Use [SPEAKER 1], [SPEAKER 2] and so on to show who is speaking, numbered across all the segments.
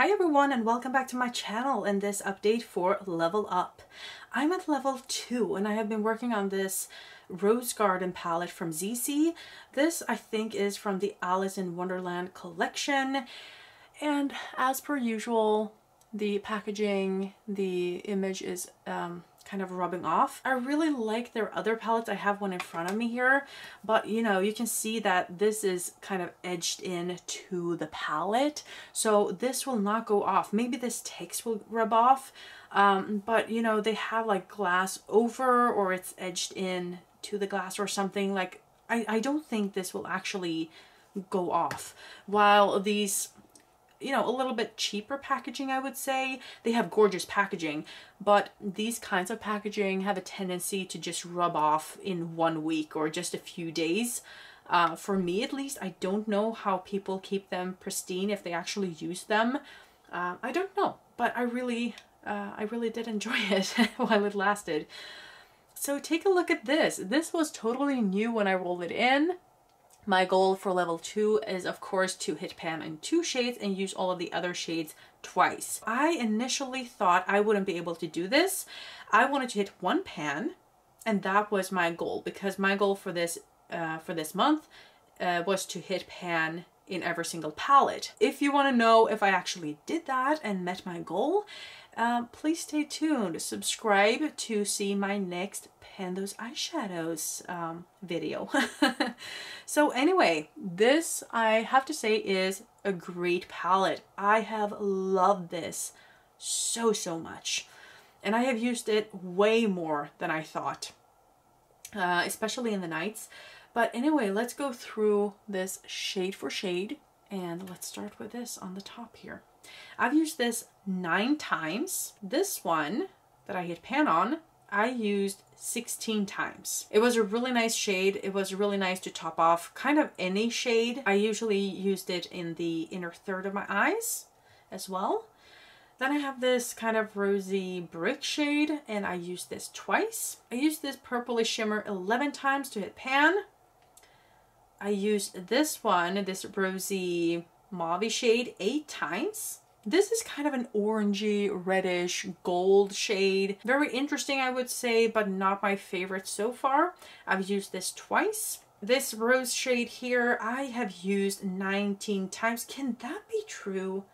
[SPEAKER 1] Hi everyone and welcome back to my channel and this update for Level Up. I'm at level 2 and I have been working on this Rose Garden palette from ZC. This I think is from the Alice in Wonderland collection, and as per usual the packaging, the image is kind of rubbing off. I really like their other palettes. I have one in front of me here, but you know, you can see that this is kind of edged in to the palette, so this will not go off. Maybe this text will rub off, but you know, they have like glass over, or it's edged in to the glass or something. Like I don't think this will actually go off, while these, you know, a little bit cheaper packaging, I would say. They have gorgeous packaging, but these kinds of packaging have a tendency to just rub off in 1 week or just a few days. For me at least, I don't know how people keep them pristine if they actually use them. I don't know, but I really did enjoy it while it lasted. So take a look at this. This was totally new when I rolled it in. My goal for level 2 is of course to hit pan in 2 shades and use all of the other shades twice. I initially thought I wouldn't be able to do this. I wanted to hit 1 pan, and that was my goal, because my goal for this month was to hit pan in every single palette. If you want to know if I actually did that and met my goal, please stay tuned. Subscribe to see my next Pan Those Eyeshadows video. So anyway, this I have to say is a great palette. I have loved this so much, and I have used it way more than I thought, especially in the nights. But anyway, let's go through this shade for shade, and let's start with this on the top here. I've used this 9 times. This one that I hit pan on, I used 16 times. It was a really nice shade. It was really nice to top off kind of any shade. I usually used it in the inner third of my eyes as well. Then I have this kind of rosy brick shade, and I used this twice. I used this purplish shimmer 11 times to hit pan. I used this one, this rosy mauve shade, 8 times. This is kind of an orangey, reddish, gold shade. Very interesting, I would say, but not my favorite so far. I've used this twice. This rose shade here, I have used 19 times. Can that be true?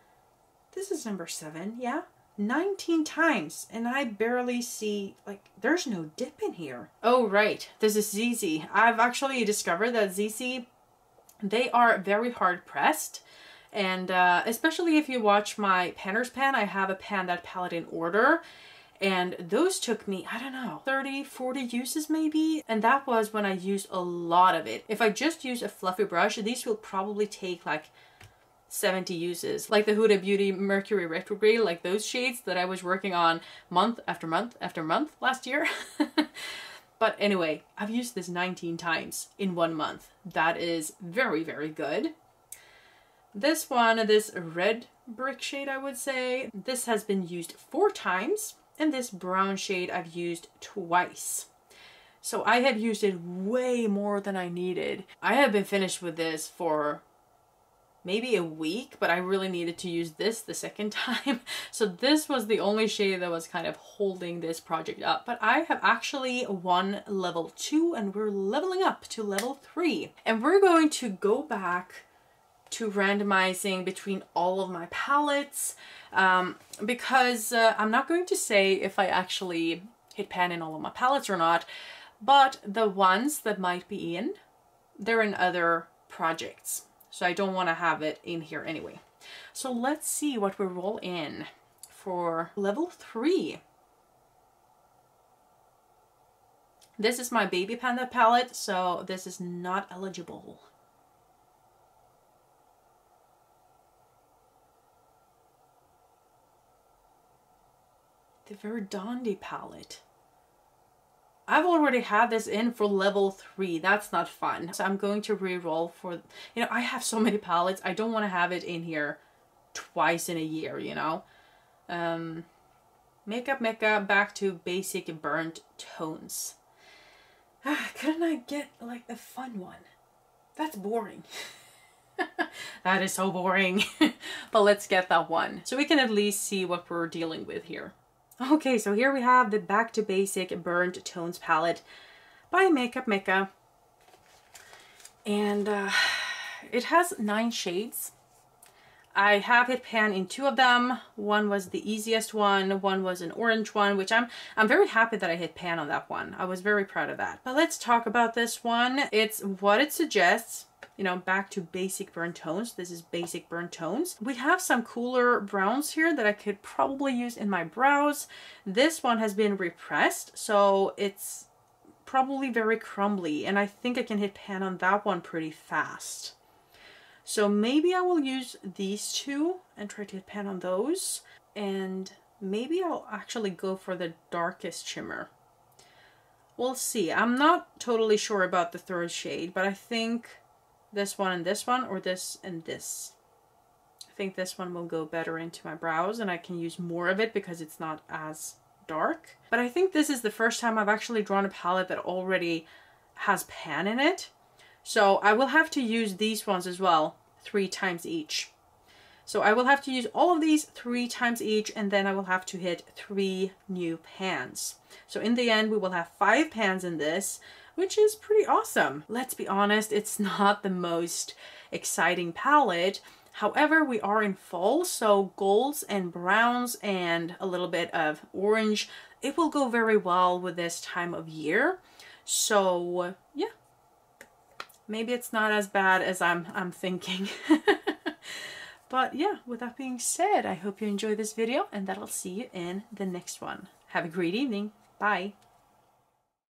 [SPEAKER 1] This is number 7, yeah? 19 times, and I barely see, like, there's no dip in here. Oh, right, this is ZC. I've actually discovered that ZC, they are very hard pressed. And especially if you watch my Panner's Pan, I have a Pan That palette in order, and those took me, I don't know, 30-40 uses maybe, and that was when I used a lot of it. If I just use a fluffy brush, these will probably take like 70 uses, like the Huda Beauty Mercury Retrograde, like those shades that I was working on month after month after month last year. But anyway, I've used this 19 times in 1 month. That is very good. This one, this red brick shade, I would say, this has been used 4 times, and this brown shade I've used twice. So I have used it way more than I needed. I have been finished with this for maybe a week, but I really needed to use this the second time. So this was the only shade that was kind of holding this project up. But I have actually won level 2, and we're leveling up to level 3. And we're going to go back to randomizing between all of my palettes, because I'm not going to say if I actually hit pan in all of my palettes or not, but the ones that might be in, they're in other projects, so I don't want to have it in here anyway. So let's see what we roll in for level 3. This is my Baby Panda palette, so this is not eligible. The Verdandi palette. I've already had this in for level 3. That's not fun. So I'm going to re-roll for, you know, I have so many palettes. I don't want to have it in here twice in a year, you know. Makeup, back to basic burnt tones. Couldn't I get like a fun one? That's boring. That is so boring. But let's get that one so we can at least see what we're dealing with here. Okay, so here we have the Back to Basic Burnt Tones palette by Makeup Mecca. And it has 9 shades. I have hit pan in 2 of them. One was the easiest one was an orange one, which I'm very happy that I hit pan on that one. I was very proud of that. But let's talk about this one. It's what it suggests. You know, back to basic burnt tones. This is basic burnt tones. We have some cooler browns here that I could probably use in my brows. This one has been repressed, so it's probably very crumbly, and I think I can hit pan on that one pretty fast. So maybe I will use these 2 and try to hit pan on those, and maybe I'll actually go for the darkest shimmer. We'll see. I'm not totally sure about the 3rd shade, but I think this one and this one, or this and this. I think this one will go better into my brows, and I can use more of it because it's not as dark. But I think this is the first time I've actually drawn a palette that already has pan in it. So I will have to use these ones as well 3 times each. So I will have to use all of these 3 times each, and then I will have to hit 3 new pans. So in the end, we will have 5 pans in this, which is pretty awesome. Let's be honest, it's not the most exciting palette. However, we are in fall, so golds and browns and a little bit of orange, it will go very well with this time of year. So yeah, maybe it's not as bad as I'm thinking. But yeah, with that being said, I hope you enjoyed this video, and that I'll see you in the next one. Have a great evening. Bye.